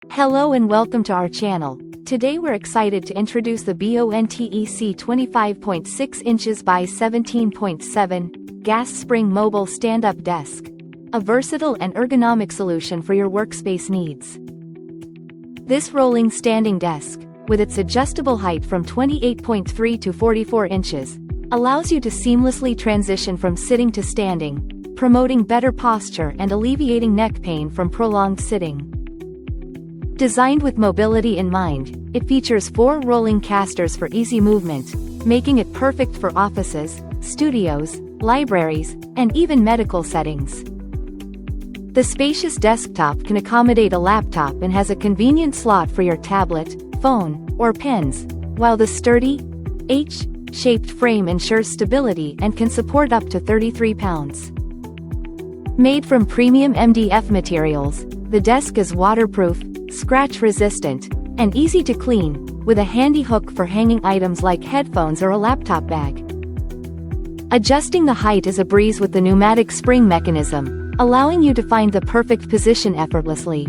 Hello and welcome to our channel. Today we're excited to introduce the BONTEC 25.6 inches by 17.7 gas spring mobile stand-up desk. A versatile and ergonomic solution for your workspace needs. This rolling standing desk, with its adjustable height from 28.3 to 44 inches, allows you to seamlessly transition from sitting to standing, promoting better posture and alleviating neck pain from prolonged sitting. Designed with mobility in mind, it features 4 rolling castors for easy movement, making it perfect for offices, studios, libraries, and even medical settings. The spacious desktop can accommodate a laptop and has a convenient slot for your tablet, phone, or pens, while the sturdy, H-shaped frame ensures stability and can support up to 33 pounds. Made from premium MDF materials, the desk is waterproof, scratch-resistant, and easy to clean, with a handy hook for hanging items like headphones or a laptop bag. Adjusting the height is a breeze with the pneumatic spring mechanism, allowing you to find the perfect position effortlessly.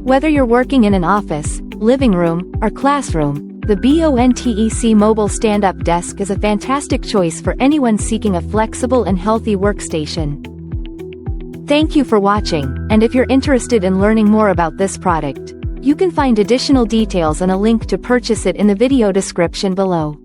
Whether you're working in an office, living room, or classroom, the BONTEC mobile stand-up desk is a fantastic choice for anyone seeking a flexible and healthy workstation. Thank you for watching, and if you're interested in learning more about this product, you can find additional details and a link to purchase it in the video description below.